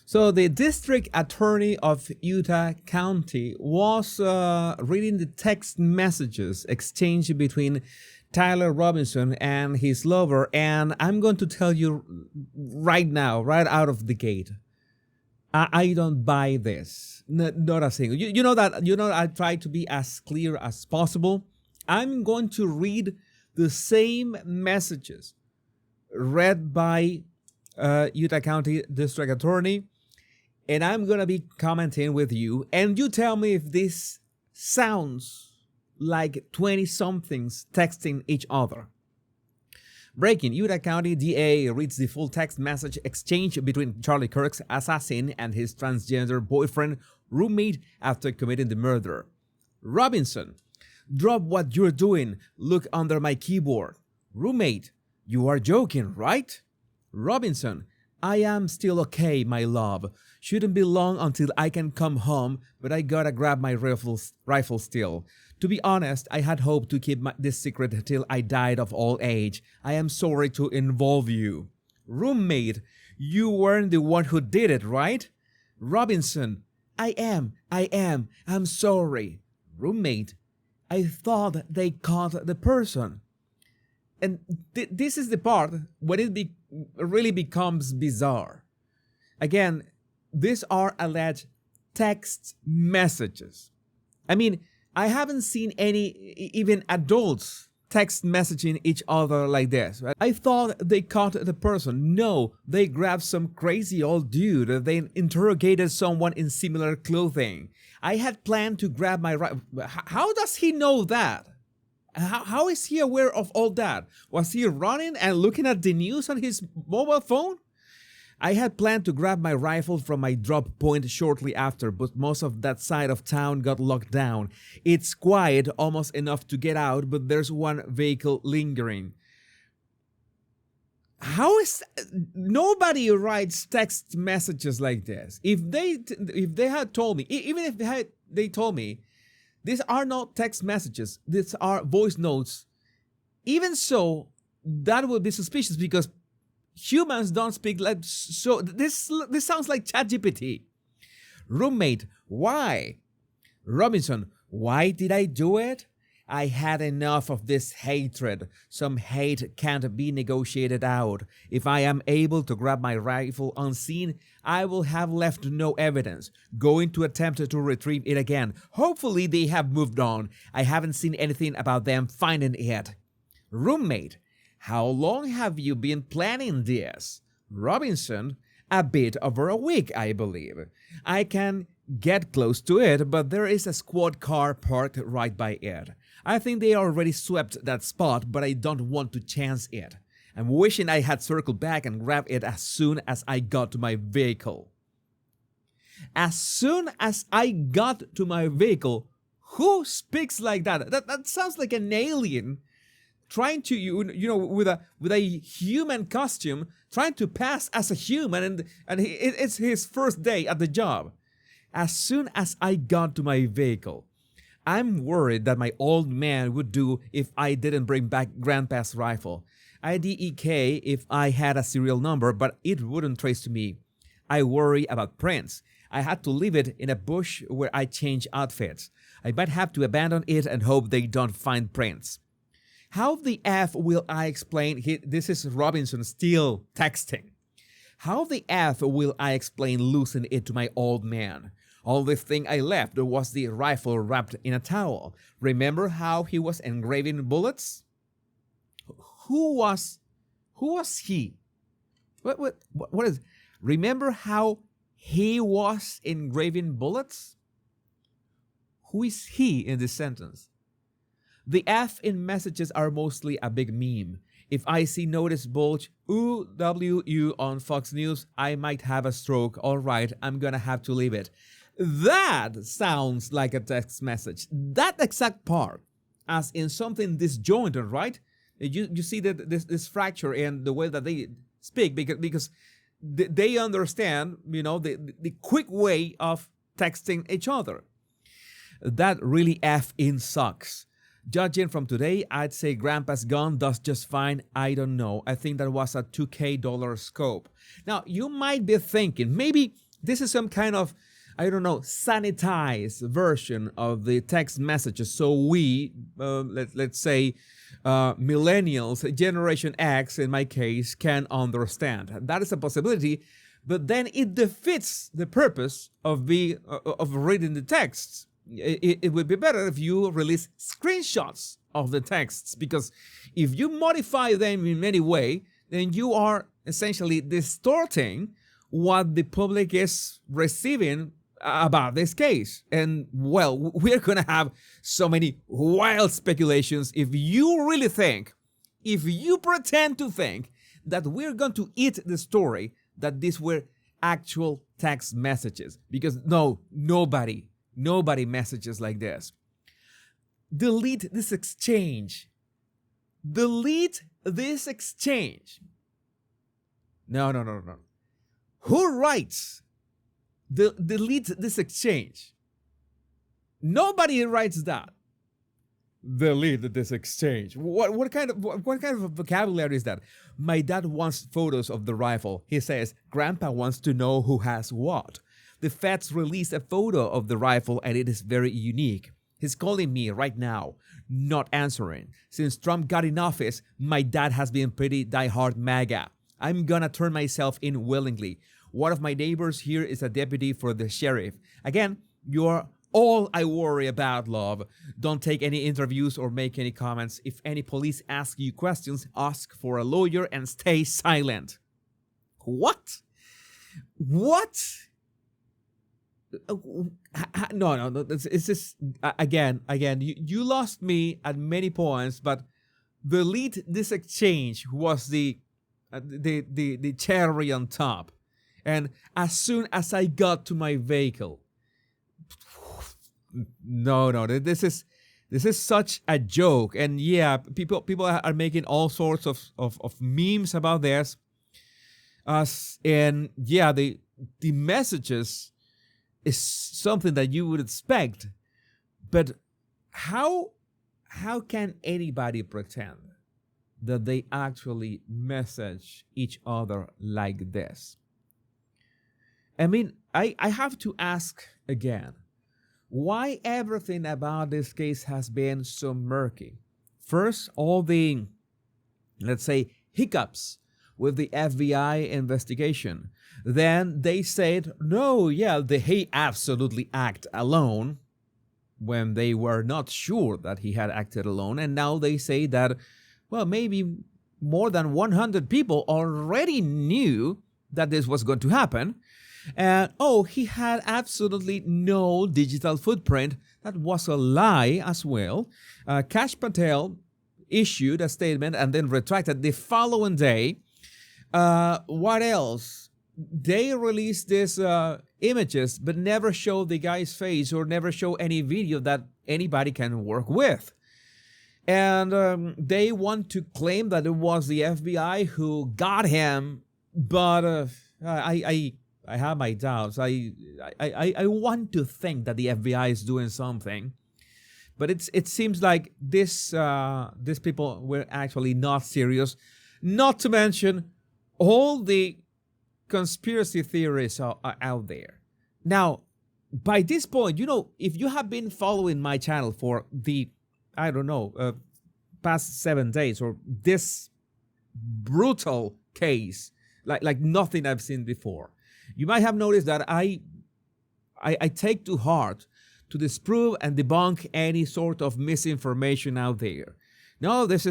So the district attorney of Utah County was reading the text messages exchanged between Tyler Robinson and his lover, and I'm going to tell you right now, right out of the gate, I don't buy this. Not a single. You know that I try to be as clear as possible. I'm going to read the same messages read by Utah County District Attorney, and I'm going to be commenting with you, and you tell me if this sounds like 20-somethings texting each other. Breaking: Utah County DA reads the full text message exchange between Charlie Kirk's assassin and his transgender boyfriend roommate after committing the murder. Robinson: drop what you're doing. Look under my keyboard. Roommate: you are joking, right? Robinson: I am still okay, my love. Shouldn't be long until I can come home, but I gotta grab my rifle still. To be honest, I had hoped to keep this secret till I died of old age. I am sorry to involve you. Roommate: you weren't the one who did it, right? Robinson: I am. I'm sorry. Roommate: I thought they caught the person. And this is the part when it really becomes bizarre. Again, these are alleged text messages. I mean, I haven't seen any, even adults, text messaging each other like this. Right? I thought they caught the person. No, they grabbed some crazy old dude. They interrogated someone in similar clothing. I had planned to grab my rifle. How does he know that? How is he aware of all that? Was he running and looking at the news on his mobile phone? I had planned to grab my rifle from my drop point shortly after, but most of that side of town got locked down. It's quiet, almost enough to get out, but there's one vehicle lingering. How is nobody writes text messages like this? If they had told me, even if they told me, these are not text messages, these are voice notes. Even so, that would be suspicious because humans don't speak like so. This sounds like ChatGPT. Roommate: why? Robinson: why did I do it? I had enough of this hatred. Some hate can't be negotiated out. If I am able to grab my rifle unseen, I will have left no evidence. Going to attempt to retrieve it again. Hopefully they have moved on. I haven't seen anything about them finding it. Roommate: how long have you been planning this? Robinson: a bit over a week, I believe. I can get close to it, but there is a squad car parked right by it. I think they already swept that spot, but I don't want to chance it. I'm wishing I had circled back and grabbed it as soon as I got to my vehicle. As soon as I got to my vehicle? Who speaks like that? That sounds like an alien trying to, with a human costume, trying to pass as a human, and it's his first day at the job. As soon as I got to my vehicle. I'm worried that my old man would do if I didn't bring back Grandpa's rifle. IDEK if I had a serial number, but it wouldn't trace to me. I worry about prints. I had to leave it in a bush where I change outfits. I might have to abandon it and hope they don't find prints. How the F will I explain? This is Robinson still texting. How the F will I explain losing it to my old man? All the thing I left was the rifle wrapped in a towel. Remember how he was engraving bullets? Who was he? What is? Remember how he was engraving bullets? Who is he in this sentence? The F in messages are mostly a big meme. If I see notice bulge, OOWU on Fox News, I might have a stroke. All right, I'm gonna have to leave it. That sounds like a text message. That exact part, as in something disjointed, right? You see that this fracture in the way that they speak because they understand, the quick way of texting each other. That really effing sucks. Judging from today, I'd say Grandpa's gun does just fine. I don't know. I think that was a $2,000 scope. Now, you might be thinking, maybe this is some kind of, I don't know, sanitized version of the text messages. So we, let's say, millennials, Generation X in my case, can understand. That is a possibility, but then it defeats the purpose of reading the texts. It would be better if you release screenshots of the texts, because if you modify them in any way, then you are essentially distorting what the public is receiving about this case. And well, we're going to have so many wild speculations if you really think, if you pretend to think that we're going to eat the story that these were actual text messages. Because no, nobody messages like this. Delete this exchange. Delete this exchange. No. Who writes? Delete this exchange. Nobody writes that. Delete this exchange. What kind of vocabulary is that? My dad wants photos of the rifle. He says, Grandpa wants to know who has what. The feds released a photo of the rifle and it is very unique. He's calling me right now, not answering. Since Trump got in office, my dad has been pretty diehard MAGA. I'm gonna turn myself in willingly. One of my neighbors here is a deputy for the sheriff. Again, you're all I worry about, love. Don't take any interviews or make any comments. If any police ask you questions, ask for a lawyer and stay silent. What? No. It's just, again, you lost me at many points, but delete this exchange was the cherry on top. And as soon as I got to my vehicle, no, this is such a joke. And yeah, people are making all sorts of memes about this. And yeah, the messages is something that you would expect, but how can anybody pretend that they actually message each other like this? I mean, I have to ask again, why everything about this case has been so murky? First, all the, let's say, hiccups with the FBI investigation. Then they said, no, yeah, he absolutely acted alone when they were not sure that he had acted alone. And now they say that, well, maybe more than 100 people already knew that this was going to happen. And, he had absolutely no digital footprint. That was a lie as well. Kash Patel issued a statement and then retracted the following day. What else? They released these images, but never show the guy's face or never show any video that anybody can work with. And they want to claim that it was the FBI who got him, but I have my doubts. I want to think that the FBI is doing something, but it seems like these people were actually not serious. Not to mention all the conspiracy theories are out there. Now, by this point, if you have been following my channel for the, I don't know, past 7 days, or this brutal case, like nothing I've seen before, you might have noticed that I take to heart to disprove and debunk any sort of misinformation out there. No, this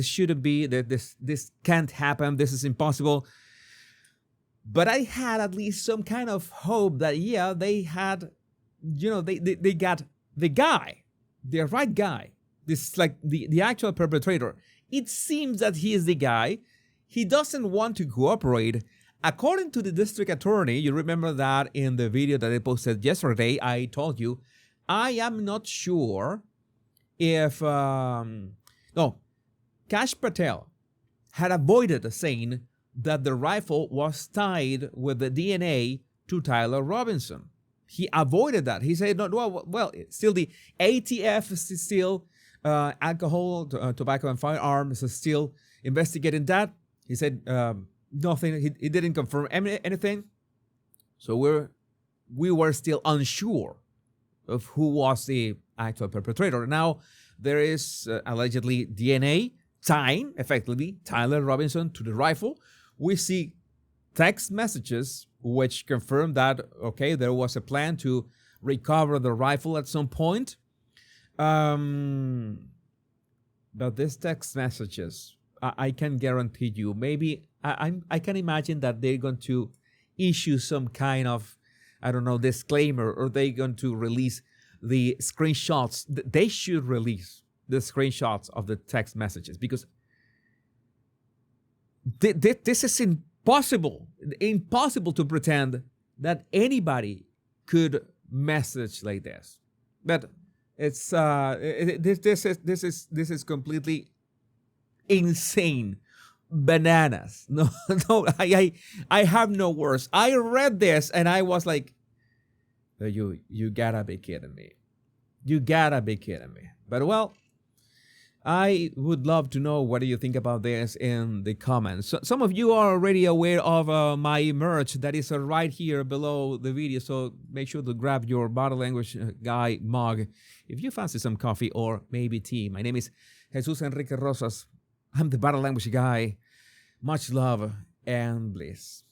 shouldn't be, this can't happen, this is impossible. But I had at least some kind of hope that, yeah, they had, they got the guy, the right guy. This is like the actual perpetrator. It seems that he is the guy. He doesn't want to cooperate. According to the district attorney, you remember that in the video that I posted yesterday, I told you, I am not sure if, Kash Patel had avoided saying that the rifle was tied with the DNA to Tyler Robinson. He avoided that. He said, no, well, still the ATF is still, alcohol, tobacco, and firearms is still investigating that. He said nothing. He didn't confirm anything. So we were still unsure of who was the actual perpetrator. Now, there is allegedly DNA tying, effectively, Tyler Robinson to the rifle. We see text messages which confirm that, okay, there was a plan to recover the rifle at some point. But these text messages, I can guarantee you, maybe I can imagine that they're going to issue some kind of, I don't know, disclaimer, or they're going to release the screenshots. They should release the screenshots of the text messages, because this is impossible to pretend that anybody could message like this. But it's this is completely insane, bananas. No, I have no words. I read this and I was like, you gotta be kidding me. You gotta be kidding me. But well, I would love to know what do you think about this in the comments. So, some of you are already aware of my merch that is right here below the video. So make sure to grab your Body Language Guy mug if you fancy some coffee or maybe tea. My name is Jesus Enrique Rosas. I'm the Body Language Guy. Much love and bliss.